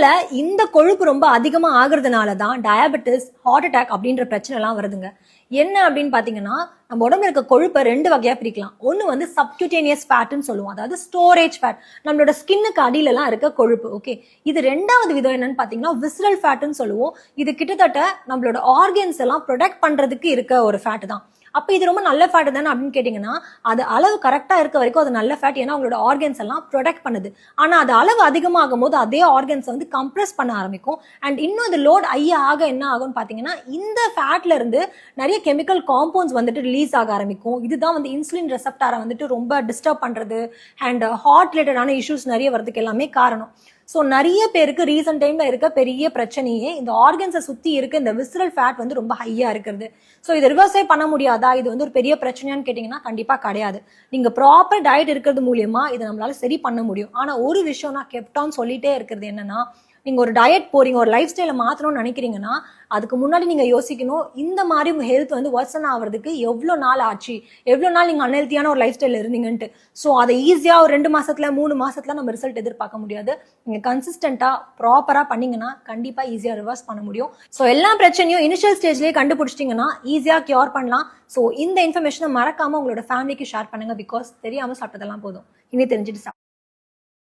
உடம்புல இந்த கொழுப்பு ரொம்ப அதிகமா ஆகுறதுனால தான் டயபெட்டிஸ், ஹார்ட் அட்டாக் அப்படின்ற பிரச்சனை எல்லாம் வருதுங்க. என்ன அப்படின்னு பாத்தீங்கன்னா, நம்ம உடம்புல இருக்க கொழுப்பை 2 வகையா பிரிக்கலாம். ஒன்னு வந்து சப்குட்டேனியஸ் ஃபேட்னு சொல்லுவோம். அதாவது ஸ்டோரேஜ் ஃபேட். நம்மளோட ஸ்கின்னுக்கு அடியில எல்லாம் இருக்க கொழுப்பு. ஓகே. இது 2வது விதம் என்னன்னு பாத்தீங்கன்னா விசரல் ஃபேட்னு சொல்லுவோம். இது கிட்டத்தட்ட நம்மளோட ஆர்கன்ஸ் எல்லாம் ப்ரொடெக்ட் பண்றதுக்கு இருக்க ஒரு ஃபேட் தான். அப்ப இது ரொம்ப நல்ல ஃபேட் தானே அப்படின்னு கேட்டீங்கன்னா, அது அளவு கரெக்டா இருக்க வரைக்கும் அது நல்ல ஃபேட். ஏன்னா உங்களோட ஆர்கன்ஸ் எல்லாம் ப்ரொடெக்ட் பண்ணுது. ஆனா அது அளவு அதிகமாகும் போது அதே ஆர்கன்ஸ் வந்து கம்ப்ரஸ் பண்ண ஆரம்பிக்கும். அண்ட் இன்னும் இது லோட் ஆக என்ன ஆகும்னு பாத்தீங்கன்னா, இந்த ஃபேட்ல இருந்து நிறைய கெமிக்கல் காம்பவுண்ட்ஸ் வந்துட்டு ரிலீஸ் ஆக ஆரம்பிக்கும். இதுதான் வந்து இன்சுலின் ரெசப்டாரை வந்துட்டு ரொம்ப டிஸ்டர்ப் பண்றது அண்ட் ஹார்ட் ரிலேட்டடான இஷ்யூஸ் நிறைய வரதுக்கு எல்லாமே காரணம். ஸோ நிறைய பேருக்கு ரீசன்ட் டைம்ல இருக்க பெரிய பிரச்சனையே இந்த ஆர்கன்ஸை சுத்தி இருக்க இந்த விசரல் ஃபேட் வந்து ரொம்ப ஹையா இருக்கிறது. ஸோ இதை ரிவர்ஸே பண்ண முடியாதா, இது வந்து ஒரு பெரிய பிரச்சனையான்னு கேட்டீங்கன்னா கண்டிப்பா கிடையாது. நீங்க ப்ராப்பர் டயட் இருக்கிறது மூலியமா இதை நம்மளால சரி பண்ண முடியும். ஆனா ஒரு விஷயம் நான் கெப்டான் சொல்லிட்டே இருக்கிறது என்னன்னா, நீங்க ஒரு டயட் போறீங்க, ஒரு லைஃப் ஸ்டைலை மாத்தணும்னு நினைக்கிறீங்கன்னா அதுக்கு முன்னாடி நீங்க யோசிக்கணும், இந்த மாதிரி உங்க ஹெல்த் வந்து வர்சன் ஆகிறதுக்கு எவ்வளவு நாள் ஆச்சு, எவ்வளவு நாள் நீங்க அன்ஹெல்த்தியான ஒரு லைஃப் ஸ்டைல் இருந்தீங்கன்ட்டு. ஸோ அதை ஈஸியா ஒரு 2 மாசத்துல 3 மாசத்துல நம்ம ரிசல்ட் எதிர்பார்க்க முடியாது. நீங்க கன்சிஸ்டன்டா ப்ராப்பரா பண்ணீங்கன்னா கண்டிப்பா ஈஸியா ரிவர்ஸ் பண்ண முடியும். ஸோ எல்லா பிரச்சனையும் இனிஷியல் ஸ்டேஜ்லயே கண்டுபிடிச்சிட்டீங்கன்னா ஈஸியா கியூர் பண்ணலாம். ஸோ இந்த இன்ஃபர்மேஷனை மறக்காம உங்களோட ஃபேமிலிக்கு ஷேர் பண்ணுங்க. பிகாஸ் தெரியாம சாப்பிட்டதெல்லாம் போதும், இனி தெரிஞ்சுட்டு